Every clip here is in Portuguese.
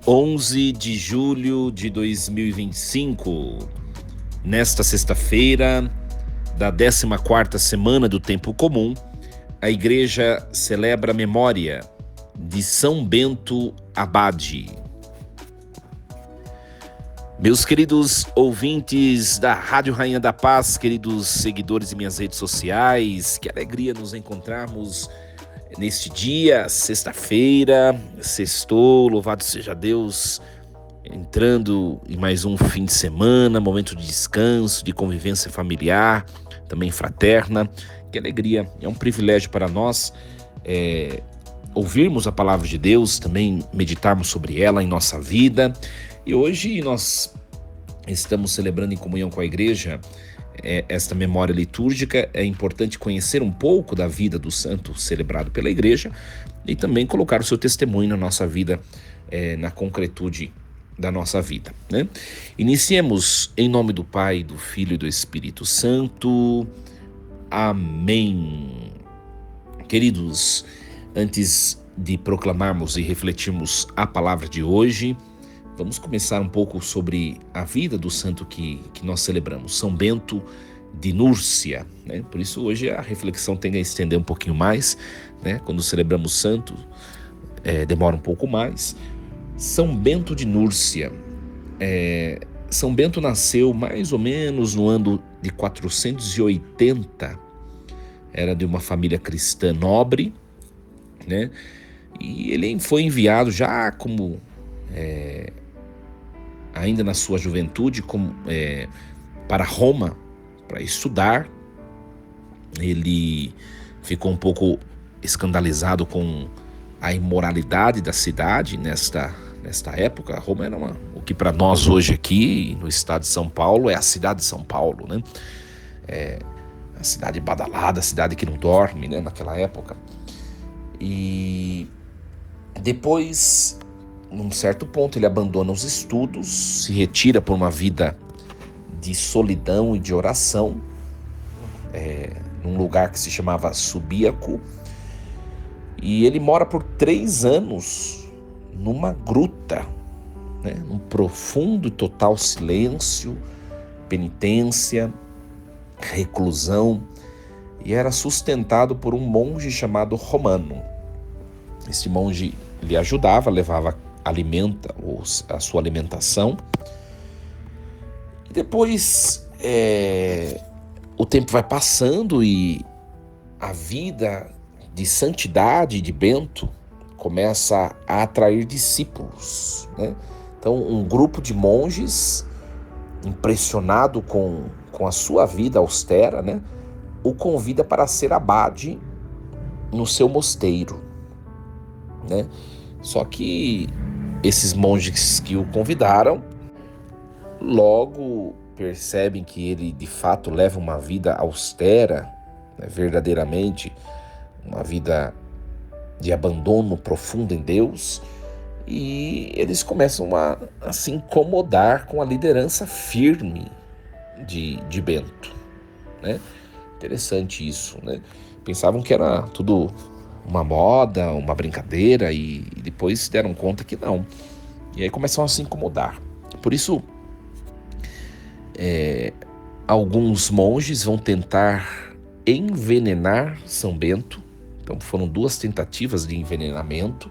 11 de julho de 2025, nesta sexta-feira da 14ª semana do Tempo Comum, a Igreja celebra a memória de São Bento Abade. Meus queridos ouvintes da Rádio Rainha da Paz, queridos seguidores de minhas redes sociais, que alegria nos encontrarmos neste dia, sexta-feira, sextou, louvado seja Deus, entrando em mais um fim de semana, momento de descanso, de convivência familiar, também fraterna. Que alegria, é um privilégio para nós ouvirmos a palavra de Deus, também meditarmos sobre ela em nossa vida. E hoje nós estamos celebrando em comunhão com a igreja esta memória litúrgica. É importante conhecer um pouco da vida do santo celebrado pela igreja e também colocar o seu testemunho na nossa vida, na concretude da nossa vida, né? Iniciemos em nome do Pai, do Filho e do Espírito Santo. Amém. Queridos, antes de proclamarmos e refletirmos a palavra de hoje, vamos começar um pouco sobre a vida do santo que nós celebramos, São Bento de Núrcia, né? Por isso hoje a reflexão tende a estender um pouquinho mais, né? Quando celebramos santo, demora um pouco mais. São Bento de Núrcia. São Bento nasceu mais ou menos no ano de 480, era de uma família cristã nobre, né? E ele foi enviado já como... ainda na sua juventude, para Roma, para estudar. Ele ficou um pouco escandalizado com a imoralidade da cidade nesta época. Roma era o que para nós hoje aqui no estado de São Paulo é a cidade de São Paulo, né? A cidade badalada, a cidade que não dorme, né? Naquela época. E depois, num certo ponto, ele abandona os estudos, se retira por uma vida de solidão e de oração, num lugar que se chamava Subíaco, e ele mora por 3 anos numa gruta, né? Num profundo e total silêncio, penitência, reclusão, e era sustentado por um monge chamado Romano. Esse monge lhe ajudava, levava a sua alimentação. E depois o tempo vai passando e a vida de santidade de Bento começa a atrair discípulos, né? Então um grupo de monges, impressionado com a sua vida austera, né, o convida para ser abade no seu mosteiro, né? Só que esses monges que o convidaram logo percebem que ele de fato leva uma vida austera, né, verdadeiramente uma vida de abandono profundo em Deus, e eles começam a se incomodar com a liderança firme de Bento, né? Interessante isso, né? Pensavam que era tudo uma moda, uma brincadeira, e depois se deram conta que não. E aí começam a se incomodar. Por isso, alguns monges vão tentar envenenar São Bento. Então foram 2 tentativas de envenenamento.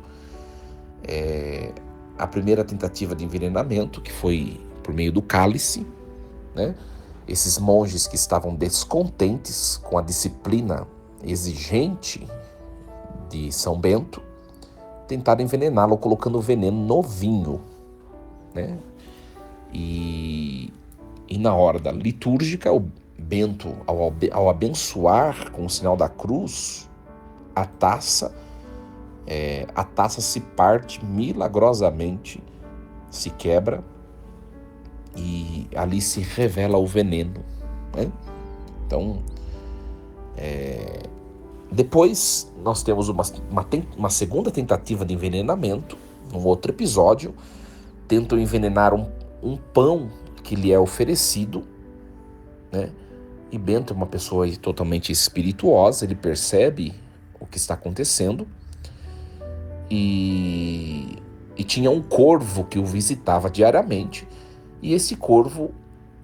A primeira tentativa de envenenamento, que foi por meio do cálice, né? Esses monges que estavam descontentes com a disciplina exigente de São Bento tentaram envenená-lo colocando veneno no vinho, né? E na hora da litúrgica, o Bento, ao abençoar com o sinal da cruz a taça se parte milagrosamente, se quebra, e ali se revela o veneno, né? Então, depois nós temos uma segunda tentativa de envenenamento. Num outro episódio, tentam envenenar um pão que lhe é oferecido, né? E Bento é uma pessoa totalmente espirituosa, ele percebe o que está acontecendo e e tinha um corvo que o visitava diariamente, e esse corvo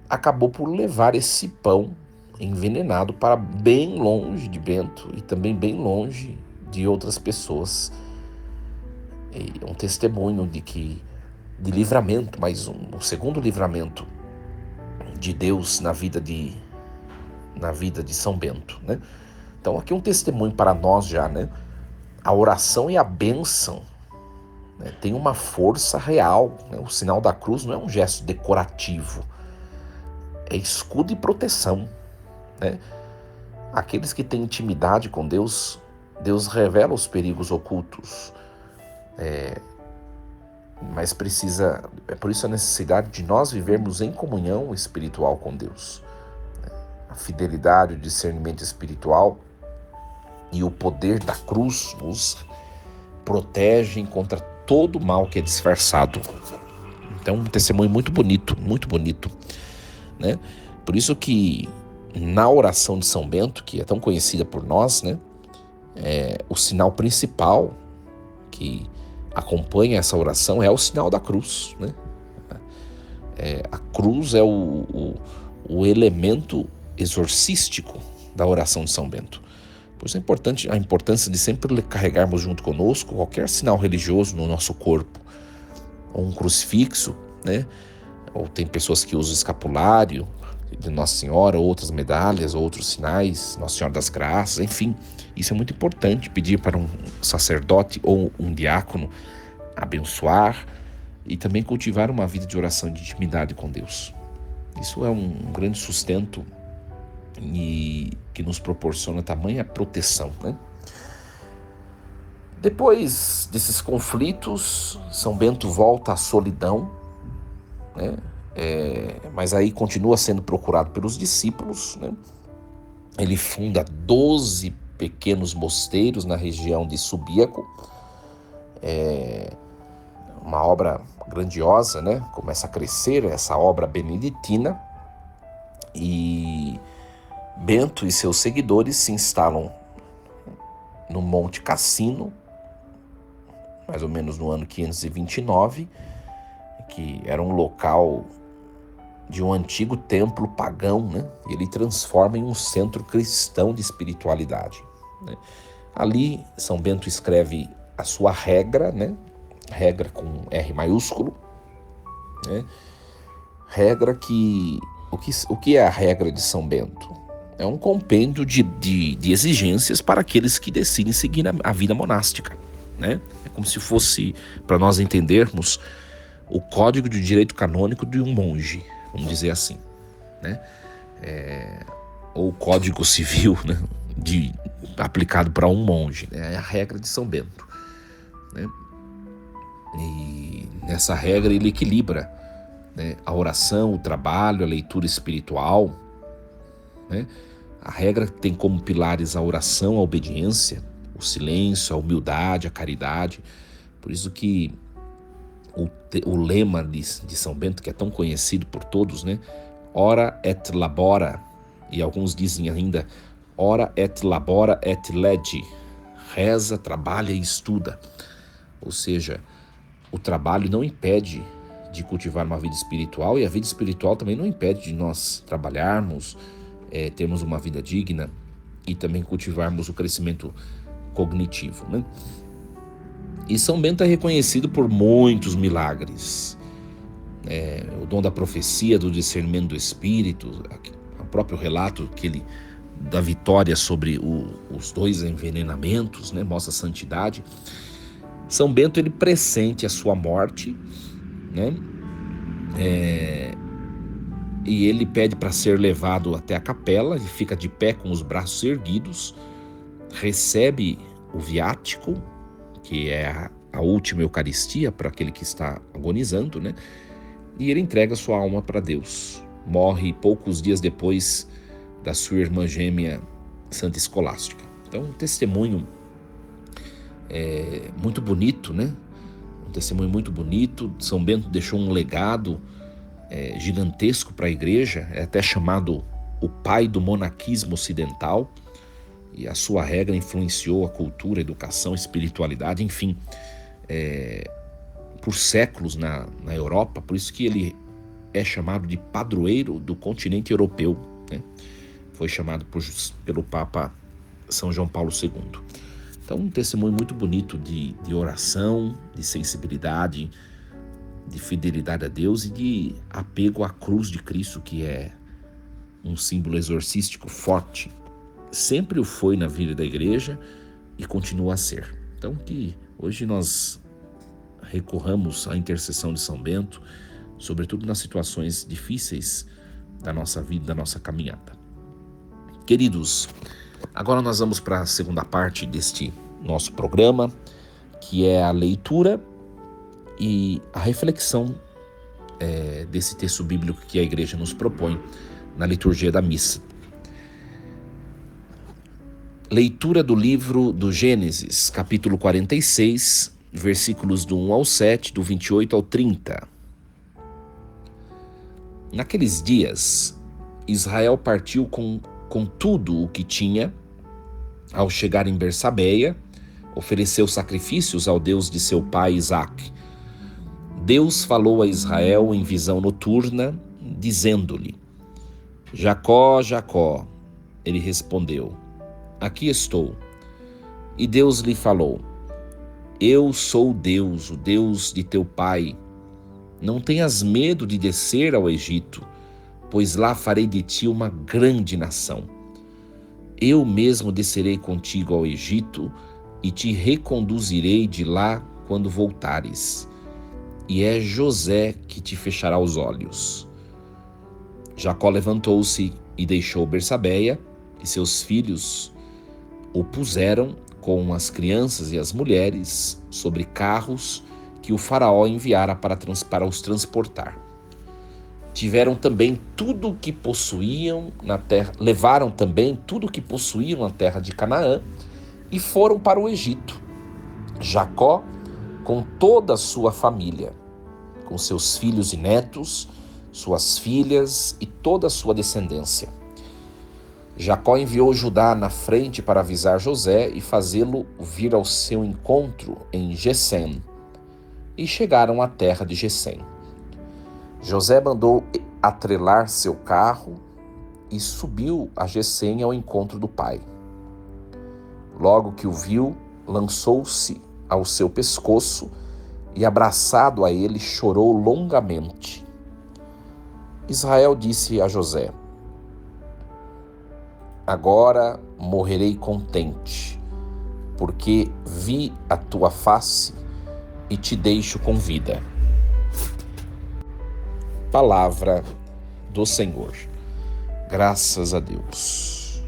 acabou por levar esse pão envenenado para bem longe de Bento e também bem longe de outras pessoas. E um testemunho de livramento, mais um segundo livramento de Deus na vida de São Bento, né? Então aqui um testemunho para nós já, né? A oração e a bênção, né, tem uma força real, né? O sinal da cruz não é um gesto decorativo, é escudo e proteção, né? Aqueles que têm intimidade com Deus, Deus revela os perigos ocultos, mas é por isso a necessidade de nós vivermos em comunhão espiritual com Deus. A fidelidade, o discernimento espiritual e o poder da cruz nos protegem contra todo o mal que é disfarçado. Então, um testemunho muito bonito, né? Por isso que na oração de São Bento, que é tão conhecida por nós, né, o sinal principal que acompanha essa oração é o sinal da cruz, né? A cruz é o elemento exorcístico da oração de São Bento. Por isso é importante a importância de sempre carregarmos junto conosco qualquer sinal religioso no nosso corpo, ou um crucifixo, né? Ou tem pessoas que usam escapulário de Nossa Senhora, outras medalhas, outros sinais, Nossa Senhora das Graças, enfim. Isso é muito importante, pedir para um sacerdote ou um diácono abençoar e também cultivar uma vida de oração e de intimidade com Deus. Isso é um grande sustento e que nos proporciona tamanha proteção, né? Depois desses conflitos, São Bento volta à solidão, né? Mas aí continua sendo procurado pelos discípulos, né? Ele funda 12 pequenos mosteiros na região de Subíaco, uma obra grandiosa, né? Começa a crescer essa obra beneditina, e Bento e seus seguidores se instalam no Monte Cassino, mais ou menos no ano 529, que era um local de um antigo templo pagão, né? E ele transforma em um centro cristão de espiritualidade, né? Ali, São Bento escreve a sua regra, né? Regra com R maiúsculo, né? Regra que... O que é a regra de São Bento? É um compêndio de exigências para aqueles que decidem seguir a vida monástica, né? É como se fosse, para nós entendermos, o código de direito canônico de um monge, vamos dizer assim, né? Ou o código civil, né? Aplicado para um monge, né? É a regra de São Bento, né? E nessa regra ele equilibra, né, a oração, o trabalho, a leitura espiritual, né? A regra tem como pilares a oração, a obediência, o silêncio, a humildade, a caridade. Por isso que o lema de São Bento, que é tão conhecido por todos, né? Ora et labora, e alguns dizem ainda ora et labora et lege, reza, trabalha e estuda. Ou seja, o trabalho não impede de cultivar uma vida espiritual, e a vida espiritual também não impede de nós trabalharmos, termos uma vida digna e também cultivarmos o crescimento cognitivo, né? E São Bento é reconhecido por muitos milagres, o dom da profecia, do discernimento do espírito, o próprio relato da vitória sobre os 2 envenenamentos, né? Mostra a santidade. São Bento ele pressente a sua morte, né? E ele pede para ser levado até a capela, e fica de pé com os braços erguidos, recebe o viático, que é a última Eucaristia para aquele que está agonizando, né? E ele entrega sua alma para Deus. Morre poucos dias depois da sua irmã gêmea Santa Escolástica. Então, um testemunho muito bonito, né? Um testemunho muito bonito. São Bento deixou um legado gigantesco para a igreja, é até chamado o pai do monaquismo ocidental, e a sua regra influenciou a cultura, a educação, a espiritualidade, enfim. por séculos na Europa, por isso que ele é chamado de padroeiro do continente europeu, né? Foi chamado pelo Papa São João Paulo II. Então, um testemunho muito bonito de oração, de sensibilidade, de fidelidade a Deus e de apego à cruz de Cristo, que é um símbolo exorcístico forte. Sempre o foi na vida da igreja e continua a ser. Então, que hoje nós recorramos à intercessão de São Bento, sobretudo nas situações difíceis da nossa vida, da nossa caminhada. Queridos, agora nós vamos para a segunda parte deste nosso programa, que é a leitura e a reflexão desse texto bíblico que a igreja nos propõe na liturgia da missa. Leitura do livro do Gênesis, capítulo 46, versículos do 1 ao 7, do 28 ao 30. Naqueles dias, Israel partiu com tudo o que tinha. Ao chegar em Bersabeia, ofereceu sacrifícios ao Deus de seu pai Isaque. Deus falou a Israel em visão noturna, dizendo-lhe: Jacó, Jacó. Ele respondeu: Aqui estou. E Deus lhe falou: Eu sou Deus, o Deus de teu pai. Não tenhas medo de descer ao Egito, pois lá farei de ti uma grande nação. Eu mesmo descerei contigo ao Egito e te reconduzirei de lá quando voltares. E é José que te fechará os olhos. Jacó levantou-se e deixou Bersabeia, e seus filhos o puseram com as crianças e as mulheres sobre carros que o faraó enviara para os transportar. Tiveram também tudo o que possuíam na terra, levaram também tudo o que possuíam na terra de Canaã e foram para o Egito. Jacó com toda a sua família, com seus filhos e netos, suas filhas e toda a sua descendência. Jacó enviou Judá na frente para avisar José e fazê-lo vir ao seu encontro em Gesem. E chegaram à terra de Gesem. José mandou atrelar seu carro e subiu a Gesem ao encontro do pai. Logo que o viu, lançou-se ao seu pescoço e, abraçado a ele, chorou longamente. Israel disse a José: Agora morrerei contente, porque vi a tua face e te deixo com vida. Palavra do Senhor. Graças a Deus.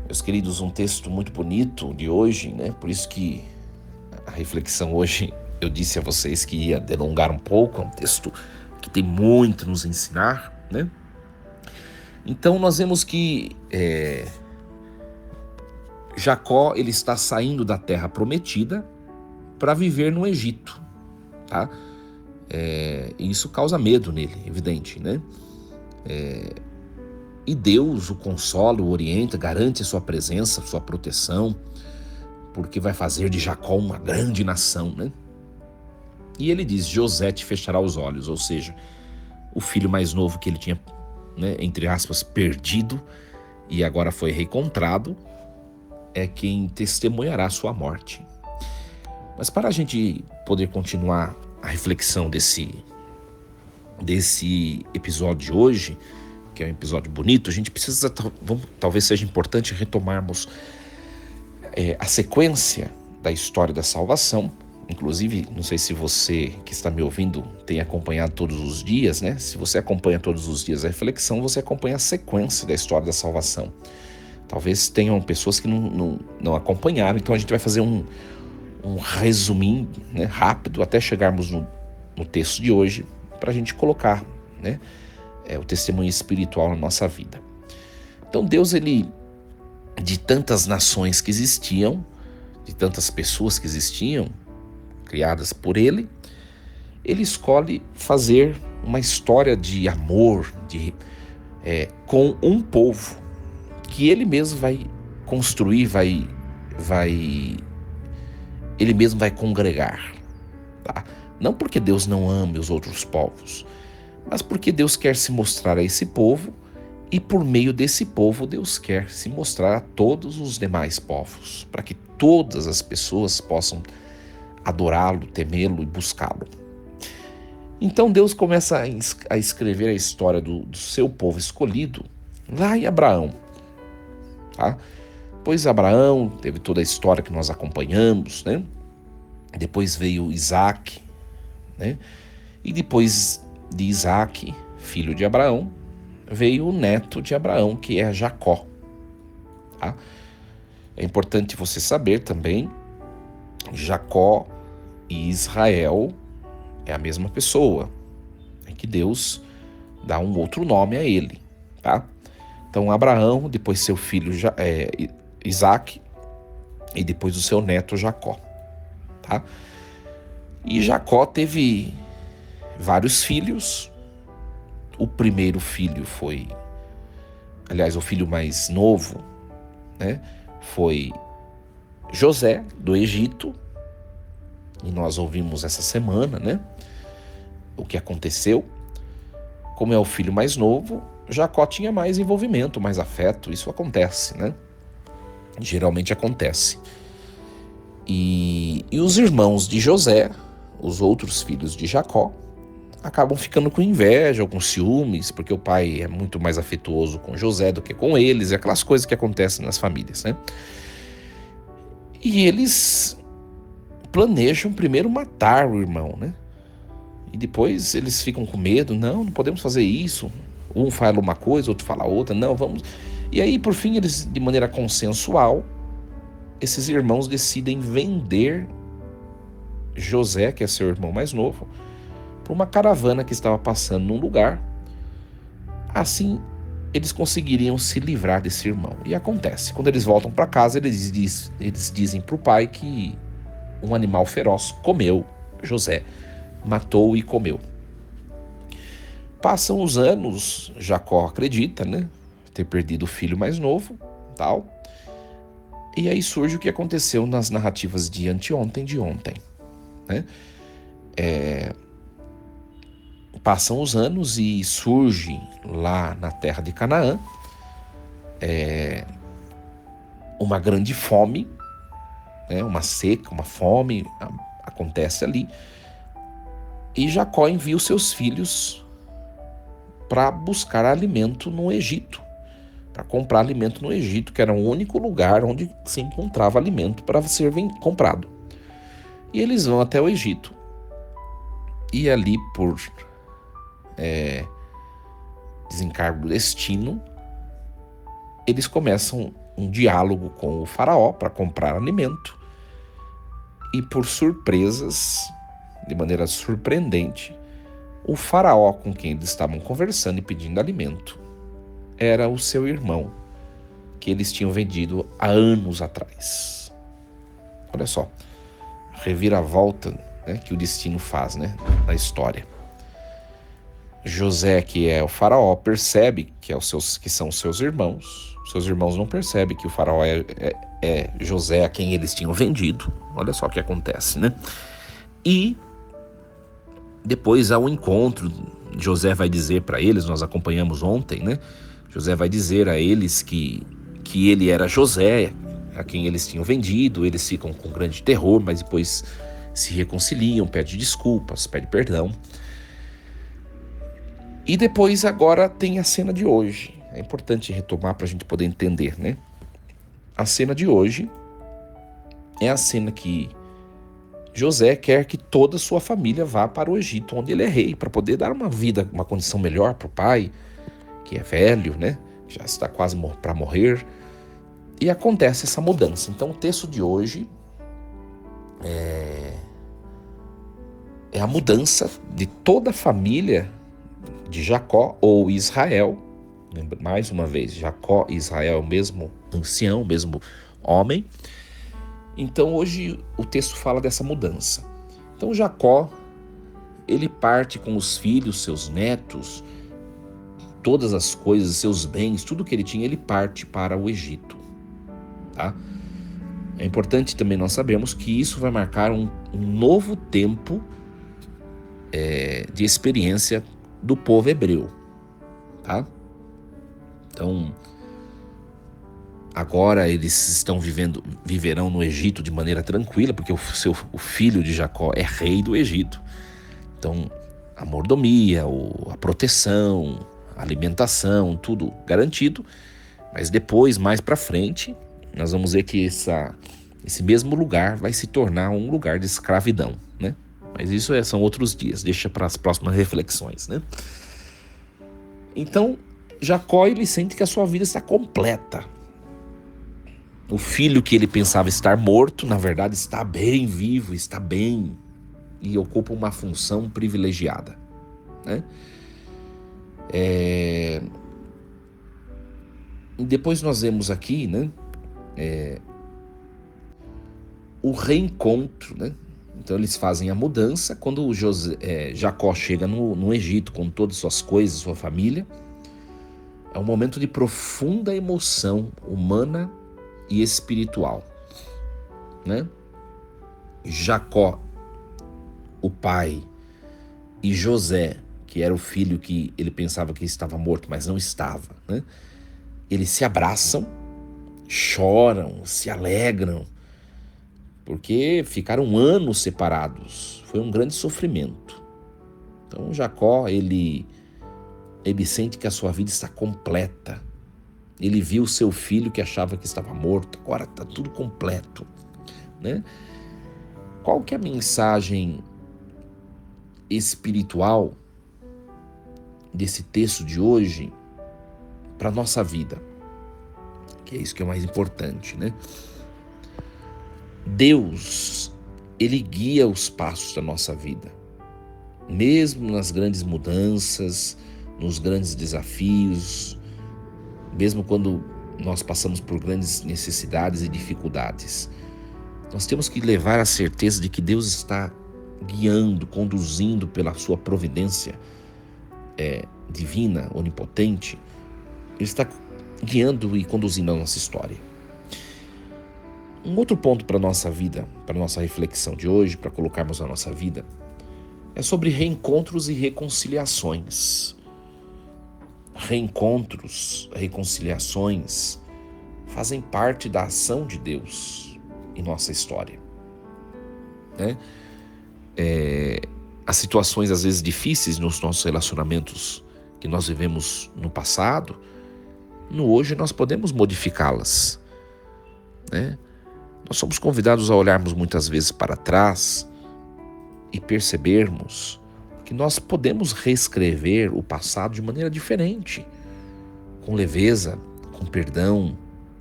Meus queridos, um texto muito bonito de hoje, né? Por isso que a reflexão hoje, eu disse a vocês que ia delongar um pouco, é um texto que tem muito a nos ensinar, né? Então nós vemos que Jacó, ele está saindo da terra prometida para viver no Egito, tá? E isso causa medo nele, evidente, né? E Deus o consola, o orienta, garante a sua presença, sua proteção, porque vai fazer de Jacó uma grande nação, né? E ele diz: José te fechará os olhos, ou seja, o filho mais novo que ele tinha, né, entre aspas, perdido e agora foi reencontrado, é quem testemunhará a sua morte. Mas para a gente poder continuar a reflexão desse episódio de hoje, que é um episódio bonito, a gente precisa, talvez seja importante retomarmos a sequência da história da salvação. Inclusive, não sei se você que está me ouvindo tem acompanhado todos os dias, né? Se você acompanha todos os dias a reflexão, você acompanha a sequência da história da salvação. Talvez tenham pessoas que não acompanharam, então a gente vai fazer um resuminho, né, rápido, até chegarmos no texto de hoje, para a gente colocar, né, o testemunho espiritual na nossa vida. Então Deus, ele, de tantas nações que existiam, de tantas pessoas que existiam, criadas por ele escolhe fazer uma história de amor, com um povo que ele mesmo vai construir, ele mesmo vai congregar, tá? Não porque Deus não ame os outros povos, mas porque Deus quer se mostrar a esse povo e por meio desse povo Deus quer se mostrar a todos os demais povos, para que todas as pessoas possam adorá-lo, temê-lo e buscá-lo. Então Deus começa a escrever a história do seu povo escolhido lá em Abraão, tá? Pois Abraão teve toda a história que nós acompanhamos, né? Depois veio Isaac, né? E depois de Isaac, filho de Abraão, veio o neto de Abraão, que é Jacó, tá? É importante você saber também, Jacó e Israel é a mesma pessoa, é que Deus dá um outro nome a ele, tá? Então Abraão, depois seu filho Isaac e depois o seu neto Jacó, tá? E Jacó teve vários filhos. O primeiro filho foi, aliás, o filho mais novo, né, foi José, do Egito. E nós ouvimos essa semana, né, o que aconteceu. Como é o filho mais novo, Jacó tinha mais envolvimento, mais afeto. Isso acontece, né? Geralmente acontece. E os irmãos de José, os outros filhos de Jacó, acabam ficando com inveja ou com ciúmes, porque o pai é muito mais afetuoso com José do que com eles, e aquelas coisas que acontecem nas famílias, né? E eles planejam primeiro matar o irmão, né? E depois eles ficam com medo, não podemos fazer isso. Um fala uma coisa, outro fala outra, não, vamos... E aí, por fim, eles, de maneira consensual, esses irmãos decidem vender José, que é seu irmão mais novo, para uma caravana que estava passando num lugar. Assim, eles conseguiriam se livrar desse irmão. E acontece, quando eles voltam para casa, eles dizem para o pai que um animal feroz comeu José, matou e comeu. Passam os anos, Jacó acredita, né, ter perdido o filho mais novo, tal. E aí surge o que aconteceu nas narrativas de anteontem, né? Passam os anos e surge lá na terra de Canaã uma grande fome, né? Uma seca, uma fome acontece ali. E Jacó envia os seus filhos para buscar alimento no Egito, para comprar alimento no Egito, que era o único lugar onde se encontrava alimento para ser comprado. E eles vão até o Egito. E ali, por desencargo do destino, eles começam um diálogo com o faraó para comprar alimento. E por surpresas, de maneira surpreendente, o faraó com quem eles estavam conversando e pedindo alimento era o seu irmão, que eles tinham vendido há anos atrás. Olha só, reviravolta, né, que o destino faz, né, na história. José, que é o faraó, percebe que são seus irmãos. Seus irmãos não percebem que o faraó é José a quem eles tinham vendido. Olha só o que acontece, né? E depois há um encontro. José vai dizer para eles, nós acompanhamos ontem, né? José vai dizer a eles que ele era José, a quem eles tinham vendido. Eles ficam com grande terror, mas depois se reconciliam, pedem desculpas, pedem perdão. E depois agora tem a cena de hoje. É importante retomar para a gente poder entender, né? A cena de hoje é a cena que José quer que toda a sua família vá para o Egito, onde ele é rei, para poder dar uma vida, uma condição melhor para o pai, que é velho, né? Já está quase para morrer. E acontece essa mudança. Então o texto de hoje é a mudança de toda a família de Jacó ou Israel. Lembra, mais uma vez, Jacó e Israel, o mesmo ancião, o mesmo homem. Então hoje o texto fala dessa mudança. Então Jacó, ele parte com os filhos, seus netos, todas as coisas, seus bens, tudo que ele tinha, ele parte para o Egito, tá? É importante também nós sabemos que isso vai marcar um novo tempo de experiência do povo hebreu, tá? Então, agora eles viverão no Egito de maneira tranquila, porque o filho de Jacó é rei do Egito. Então, a mordomia, a proteção, a alimentação, tudo garantido. Mas depois, mais para frente, nós vamos ver que esse mesmo lugar vai se tornar um lugar de escravidão, né? Mas isso são outros dias, deixa para as próximas reflexões, né? Então, Jacó, ele sente que a sua vida está completa. O filho que ele pensava estar morto, na verdade está bem vivo, está bem e ocupa uma função privilegiada, né? E depois nós vemos aqui, né, o reencontro, né? Então eles fazem a mudança. Quando Jacó chega no Egito com todas as suas coisas, sua família, é um momento de profunda emoção humana e espiritual, né? Jacó, o pai, e José, que era o filho que ele pensava que estava morto, mas não estava, né? Eles se abraçam, choram, se alegram, porque ficaram anos separados. Foi um grande sofrimento. Então Jacó, ele sente que a sua vida está completa. Ele viu o seu filho que achava que estava morto, agora está tudo completo, né? Qual que é a mensagem espiritual desse texto de hoje para a nossa vida? Que é isso que é o mais importante, né? Deus, ele guia os passos da nossa vida. Mesmo nas grandes mudanças, nos grandes desafios, mesmo quando nós passamos por grandes necessidades e dificuldades, nós temos que levar a certeza de que Deus está guiando, conduzindo pela sua providência divina, onipotente. Ele está guiando e conduzindo a nossa história. Um outro ponto para a nossa vida, para a nossa reflexão de hoje, para colocarmos na nossa vida, é sobre reencontros e reconciliações. Reencontros, reconciliações fazem parte da ação de Deus em nossa história, né? As situações às vezes difíceis nos nossos relacionamentos que nós vivemos no passado, no hoje nós podemos modificá-las, né? Nós somos convidados a olharmos muitas vezes para trás e percebermos que nós podemos reescrever o passado de maneira diferente, com leveza, com perdão,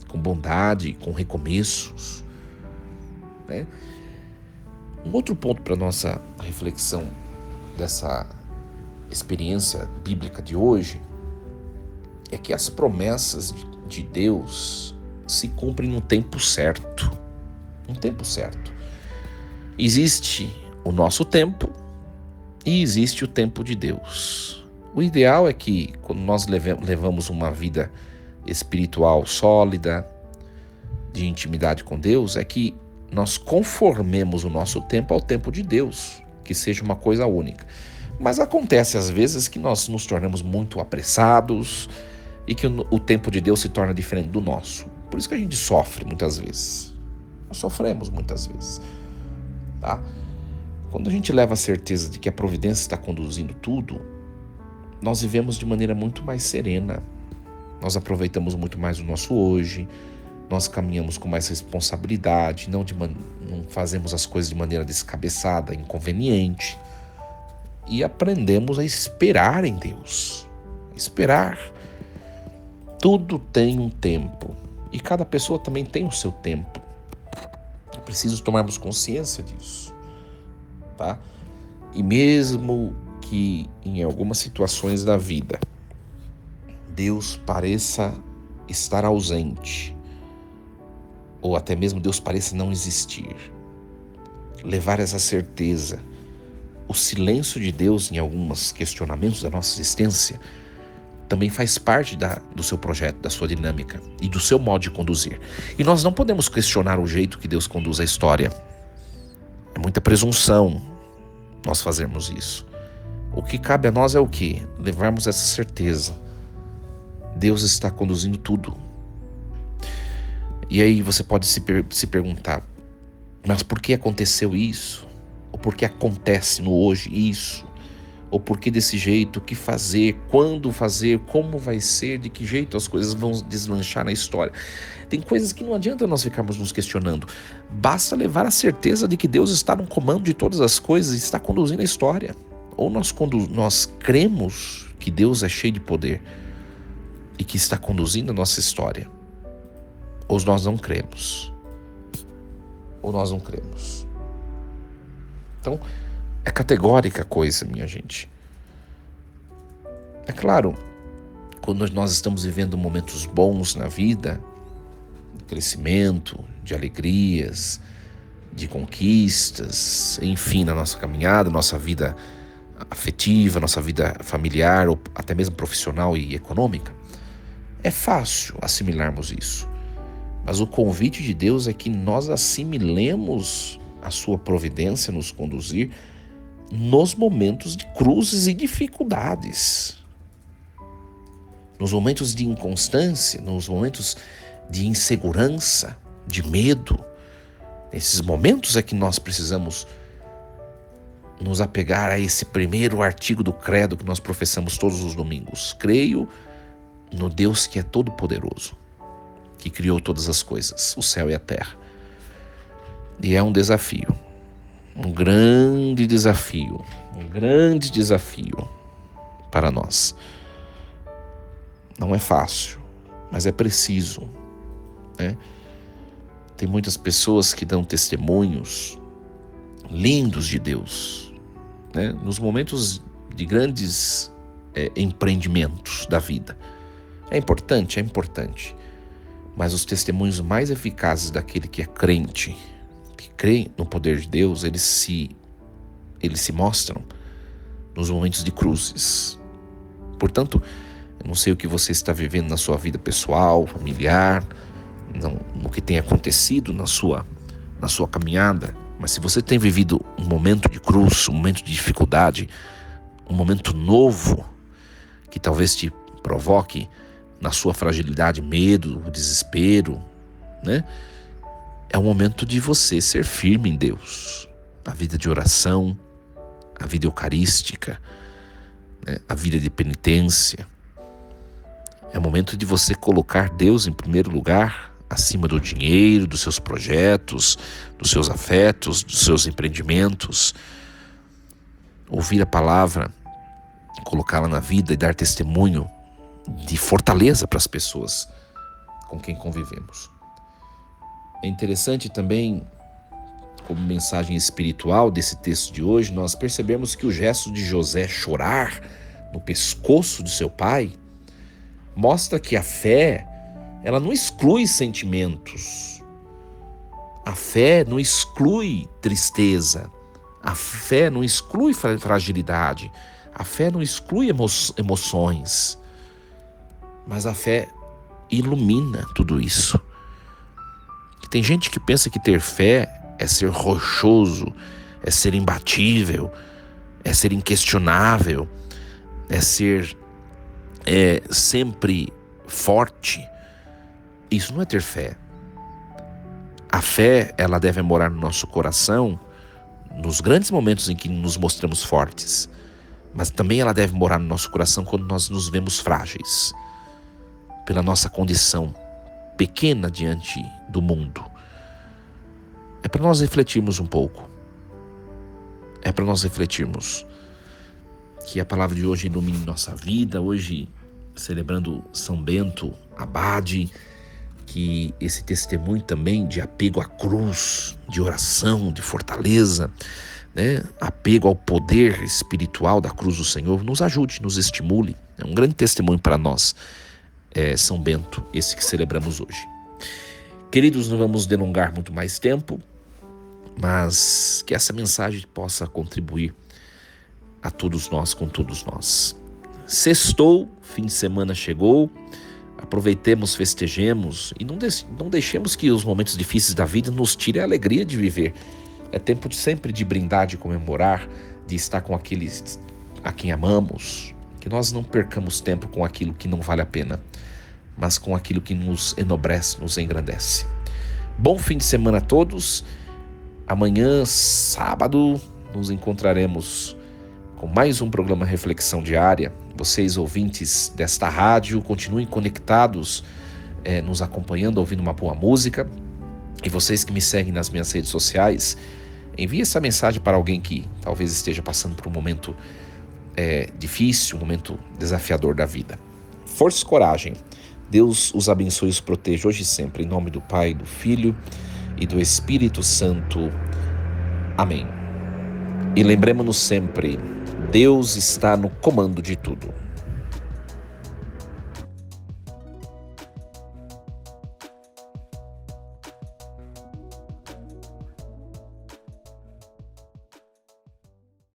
com bondade, com recomeços, né? Um outro ponto para a nossa reflexão dessa experiência bíblica de hoje é que as promessas de Deus se cumprem no tempo certo. No tempo certo. Existe o nosso tempo e existe o tempo de Deus. O ideal é que quando nós levamos uma vida espiritual sólida, de intimidade com Deus, é que nós conformemos o nosso tempo ao tempo de Deus, que seja uma coisa única. Mas acontece às vezes que nós nos tornamos muito apressados e que o tempo de Deus se torna diferente do nosso. Por isso que a gente sofre muitas vezes. Nós sofremos muitas vezes, tá? Quando a gente leva a certeza de que a providência está conduzindo tudo, nós vivemos de maneira muito mais serena. Nós aproveitamos muito mais o nosso hoje, nós caminhamos com mais responsabilidade, não fazemos as coisas de maneira descabeçada, inconveniente, e aprendemos a esperar em Deus. Esperar. Tudo tem um tempo e cada pessoa também tem o seu tempo. É preciso tomarmos consciência disso, tá? E mesmo que em algumas situações da vida Deus pareça estar ausente, ou até mesmo Deus pareça não existir, levar essa certeza, o silêncio de Deus em alguns questionamentos da nossa existência também faz parte do seu projeto, da sua dinâmica e do seu modo de conduzir. E nós não podemos questionar o jeito que Deus conduz a história. É muita presunção nós fazermos isso. O que cabe a nós é o quê? Levarmos essa certeza. Deus está conduzindo tudo. E aí você pode se perguntar, mas por que aconteceu isso? Ou por que acontece no hoje isso? Ou por que desse jeito? O que fazer? Quando fazer? Como vai ser? De que jeito as coisas vão deslanchar na história? Tem coisas que não adianta nós ficarmos nos questionando. Basta levar a certeza de que Deus está no comando de todas as coisas e está conduzindo a história. Ou nós cremos que Deus é cheio de poder e que está conduzindo a nossa história, ou nós não cremos. Então, é categórica a coisa, minha gente. É claro, quando nós estamos vivendo momentos bons na vida, de crescimento, de alegrias, de conquistas, enfim, na nossa caminhada, nossa vida afetiva, nossa vida familiar, ou até mesmo profissional e econômica, é fácil assimilarmos isso. Mas o convite de Deus é que nós assimilemos a sua providência nos conduzir nos momentos de cruzes e dificuldades, nos momentos de inconstância, nos momentos de insegurança, de medo. Nesses momentos é que nós precisamos nos apegar a esse primeiro artigo do credo que nós professamos todos os domingos. Creio no Deus que é todo-poderoso, que criou todas as coisas, o céu e a terra. E é um desafio, um grande desafio para nós. Não é fácil, mas é preciso, né? Tem muitas pessoas que dão testemunhos lindos de Deus, né? Nos momentos de grandes empreendimentos da vida. É importante, mas os testemunhos mais eficazes daquele que é crente, que crê no poder de Deus, eles se mostram nos momentos de cruzes. Portanto, eu não sei o que você está vivendo na sua vida pessoal, familiar, no que tem acontecido na sua caminhada, mas se você tem vivido um momento de cruz, um momento de dificuldade, um momento novo, que talvez te provoque na sua fragilidade medo, desespero, né? É o momento de você ser firme em Deus, a vida de oração, a vida eucarística, né? A vida de penitência. É o momento de você colocar Deus em primeiro lugar, acima do dinheiro, dos seus projetos, dos seus afetos, dos seus empreendimentos. Ouvir a palavra, colocá-la na vida e dar testemunho de fortaleza para as pessoas com quem convivemos. É interessante também, como mensagem espiritual desse texto de hoje, nós percebemos que o gesto de José chorar no pescoço de seu pai mostra que a fé, ela não exclui sentimentos. A fé não exclui tristeza. A fé não exclui fragilidade. A fé não exclui emoções. Mas a fé ilumina tudo isso. Tem gente que pensa que ter fé é ser rochoso, é ser imbatível, é ser inquestionável, é ser sempre forte. Isso não é ter fé. A fé, ela deve morar no nosso coração nos grandes momentos em que nos mostramos fortes, mas também ela deve morar no nosso coração quando nós nos vemos frágeis, pela nossa condição pequena diante do mundo. É para nós refletirmos um pouco. É para nós refletirmos que a palavra de hoje ilumine nossa vida. Hoje, celebrando São Bento Abade, que esse testemunho também de apego à cruz, de oração, de fortaleza, né? Apego ao poder espiritual da cruz do Senhor, nos ajude, nos estimule. É um grande testemunho para nós, São Bento, esse que celebramos hoje. Queridos, não vamos delongar muito mais tempo, mas que essa mensagem possa contribuir a todos nós, com todos nós. Sextou, fim de semana chegou, aproveitemos, festejemos e não deixemos que os momentos difíceis da vida nos tirem a alegria de viver. É tempo sempre de brindar, de comemorar, de estar com a quem amamos, que nós não percamos tempo com aquilo que não vale a pena, mas com aquilo que nos enobrece, nos engrandece. Bom fim de semana a todos. Amanhã, sábado, nos encontraremos com mais um programa Reflexão Diária. Vocês, ouvintes desta rádio, continuem conectados, nos acompanhando, ouvindo uma boa música. E vocês que me seguem nas minhas redes sociais, envie essa mensagem para alguém que talvez esteja passando por um momento difícil, um momento desafiador da vida. Força e coragem. Deus os abençoe e os proteja hoje e sempre. Em nome do Pai, do Filho e do Espírito Santo. Amém. E lembremos-nos sempre, Deus está no comando de tudo.